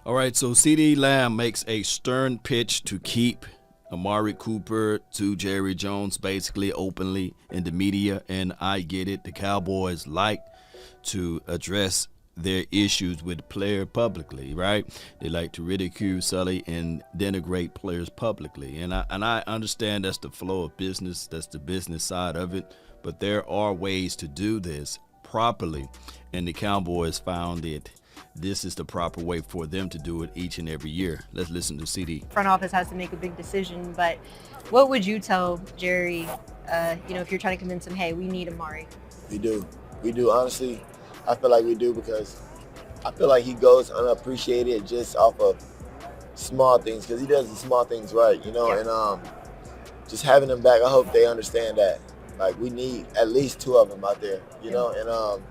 All right, so CeeDee Lamb makes a stern pitch to keep Amari Cooper to Jerry Jones, basically openly in the media, and I get it. The Cowboys like to address their issues with the player publicly, right? They like to ridicule, sully, and denigrate players publicly, and I understand that's the flow of business. That's the business side of it, but there are ways to do this properly, and the Cowboys found it. This is the proper way for them to do it each and every year. Let's listen to CD. Front office has to make a big decision, but what would you tell Jerry, if you're trying to convince him, hey, we need Amari? We do. Honestly, I feel like we do because I feel like he goes unappreciated just off of small things because he does the small things right, Yeah. and just having him back, I hope they understand that. Like, we need at least two of them out there, and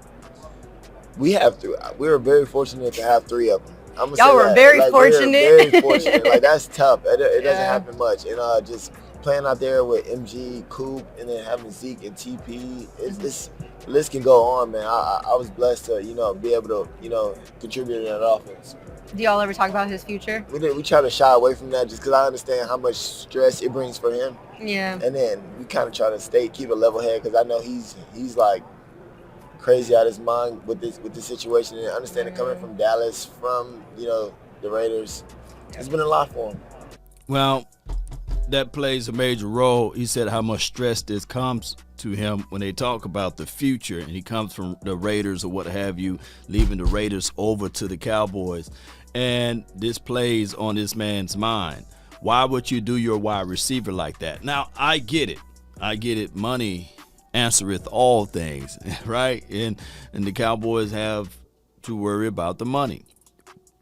we have three. We were very fortunate to have three of them. I'm gonna Y'all say were that. very Like, fortunate. We're very fortunate. Like, that's tough. It doesn't Yeah. happen much. And just playing out there with MG, Coop, and then having Zeke and TP, it's the list can go on, man. I was blessed to, be able to, contribute in that offense. Do y'all ever talk about his future? We try to shy away from that just because I understand how much stress it brings for him. Yeah. And then we kind of try to keep a level head because I know he's like crazy out of his mind with this situation, and understand it coming from Dallas, from the Raiders. It's been a lot for him. Well, that plays a major role. He said how much stress this comes to him when they talk about the future, and he comes from the Raiders or what have you, leaving the Raiders over to the Cowboys, and this plays on this man's mind. Why would you do your wide receiver like that? Now, I get it. Money answereth all things, right? And the Cowboys have to worry about the money.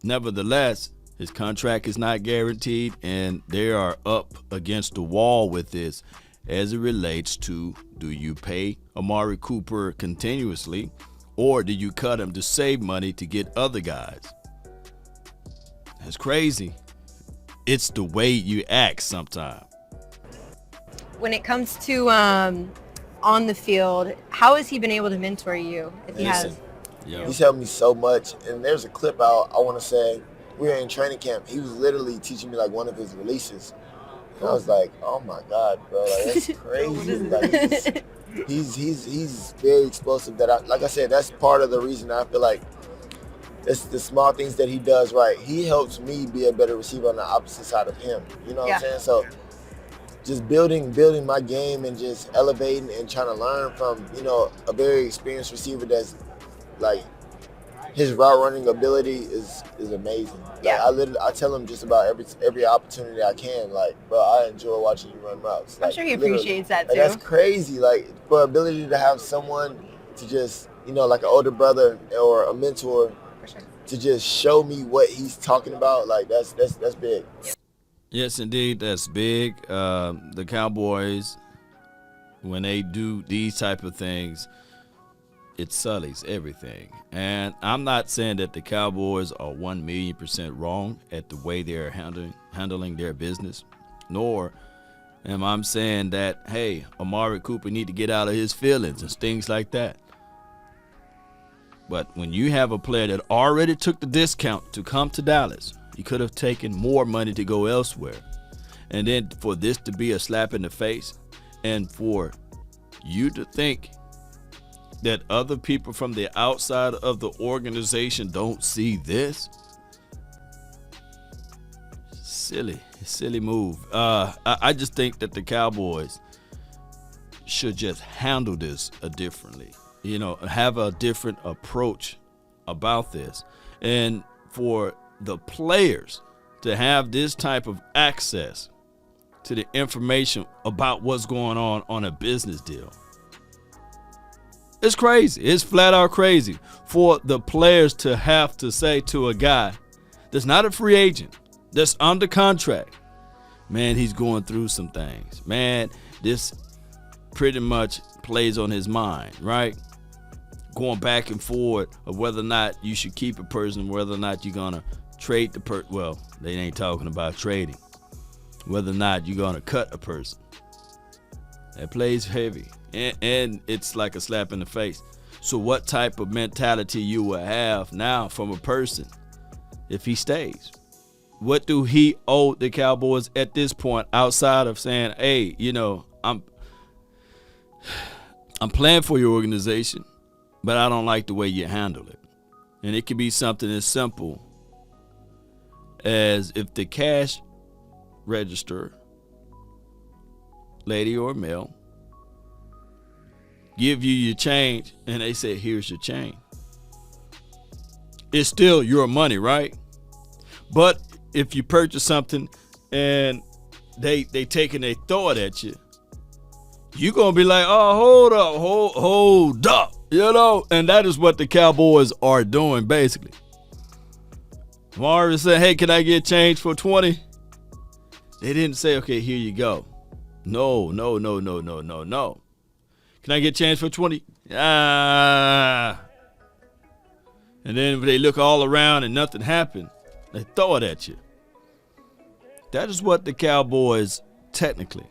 Nevertheless, his contract is not guaranteed, and they are up against the wall with this as it relates to, do you pay Amari Cooper continuously, or do you cut him to save money to get other guys? That's crazy. It's the way you act sometimes. When it comes to on the field, how has he been able to mentor you, if he has? Yeah. He's helped me so much. And there's a clip out, I want to say, we were in training camp. He was literally teaching me like one of his releases. And I was like, oh my God, bro, like, that's crazy. Like, he's very explosive. Like I said, that's part of the reason I feel like it's the small things that he does right. He helps me be a better receiver on the opposite side of him. You know what I'm saying? So just building my game and just elevating and trying to learn from, a very experienced receiver that's like, his route running ability is amazing. Yeah. Like, I tell him just about every opportunity I can, like, bro, I enjoy watching you run routes. I'm Like, sure he literally. appreciates that Like, too. that's crazy. Like, for ability to have someone to just, like an older brother or a mentor For sure. to just show me what he's talking about, like, that's big. Yes, indeed, that's big. The Cowboys, when they do these type of things, it sullies everything. And I'm not saying that the Cowboys are 1,000,000% wrong at the way they're handling their business, nor am I saying that, hey, Amari Cooper need to get out of his feelings and things like that. But when you have a player that already took the discount to come to Dallas, he could have taken more money to go elsewhere. And then for this to be a slap in the face, and for you to think that other people from the outside of the organization don't see this, silly move. I just think that the Cowboys should just handle this differently, have a different approach about this. And for the players to have this type of access to the information about what's going on a business deal, it's crazy. It's flat out crazy for the players to have to say to a guy that's not a free agent, that's under contract, man, he's going through some things. Man, this pretty much plays on his mind, right? Going back and forth of whether or not you should keep a person, whether or not you're going to trade the person. Well, they ain't talking about trading. Whether or not you're going to cut a person. That plays heavy. And it's like a slap in the face. So what type of mentality you will have now from a person if he stays? What do he owe the Cowboys at this point outside of saying, hey, I'm playing for your organization, but I don't like the way you handle it. And it could be something as simple as if the cash register, lady or male, give you your change and they say, here's your change. It's still your money, right? But if you purchase something and they take and they throw it at you, you're going to be like, oh, hold up, and that is what the Cowboys are doing, basically. Amari said, hey, can I get change for 20? They didn't say, okay, here you go. No. Can I get change for 20? Ah. And then if they look all around and nothing happened, they throw it at you. That is what the Cowboys technically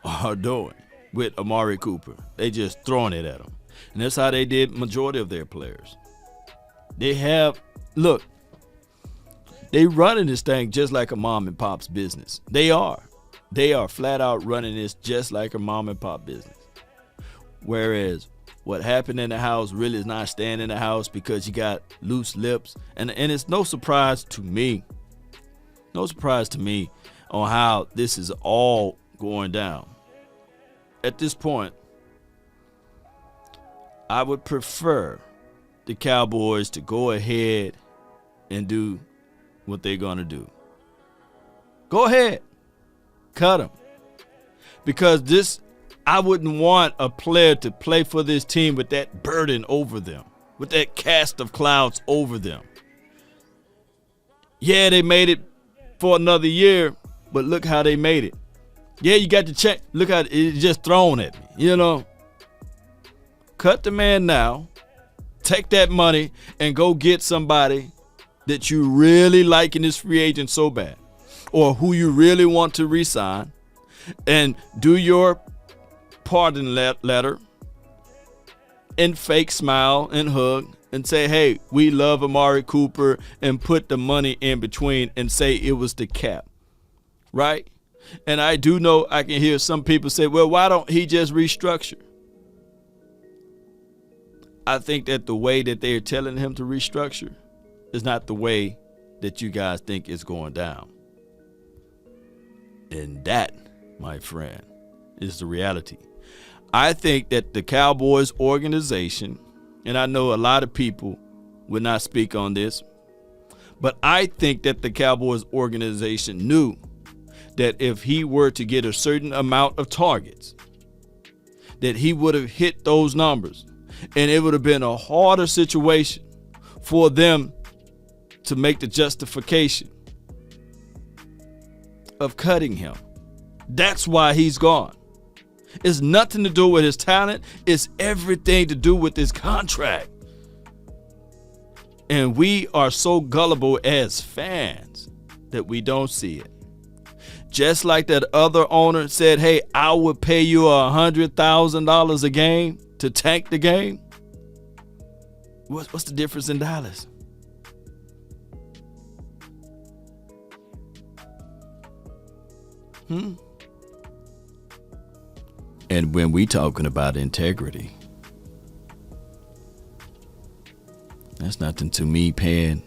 are doing with Amari Cooper. They just throwing it at him. And that's how they did majority of their players. They running this thing just like a mom and pop's business. They are flat out running this just like a mom and pop business. Whereas what happened in the house really is not staying in the house because you got loose lips. And it's no surprise to me on how this is all going down. At this point, I would prefer the Cowboys to go ahead and do what they're going to do. Go ahead. Cut them. Because I wouldn't want a player to play for this team with that burden over them, with that cast of clouds over them. Yeah, they made it for another year, but look how they made it. Yeah, you got to check. Look how it's just thrown at me, Cut the man now. Take that money and go get somebody that you really like in this free agent so bad, or who you really want to re-sign, and do your pardon letter and fake smile and hug and say, hey, we love Amari Cooper, and put the money in between and say it was the cap, right? And I do know I can hear some people say, well, why don't he just restructure? I think that the way that they're telling him to restructure is not the way that you guys think it's going down. And that, my friend, is the reality. I think that the Cowboys organization, and I know a lot of people would not speak on this, but I think that the Cowboys organization knew that if he were to get a certain amount of targets, that he would have hit those numbers, and it would have been a harder situation for them to make the justification of cutting him. That's why he's gone. It's nothing to do with his talent. It's everything to do with his contract. And we are so gullible as fans that we don't see it. Just like that other owner said, hey, I would pay you $100,000 a game to tank the game. What's the difference in dollars? And when we talking about integrity, that's nothing to me paying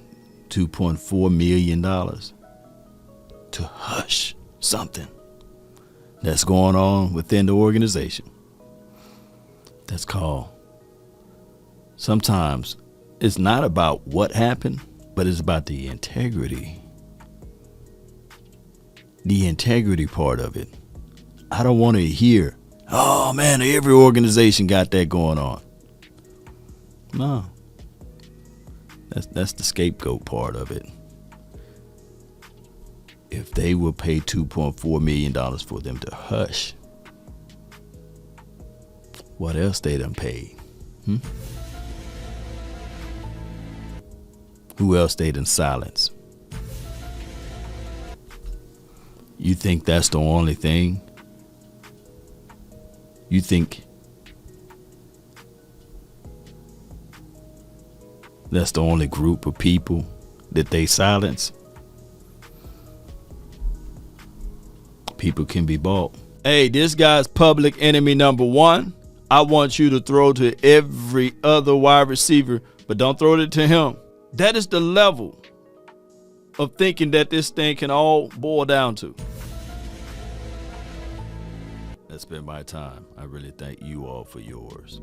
$2.4 million to hush something that's going on within the organization. That's called, sometimes it's not about what happened, but it's about the integrity. The integrity part of it. I don't want to hear, oh man, every organization got that going on. No. That's the scapegoat part of it. If they will pay $2.4 million for them to hush, what else they done paid? Who else they done silenced? You think that's the only thing? You think that's the only group of people that they silence, people can be bought. Hey, this guy's public enemy number one. I want you to throw to every other wide receiver, but don't throw it to him. That is the level of thinking that this thing can all boil down to. That's been my time. I really thank you all for yours.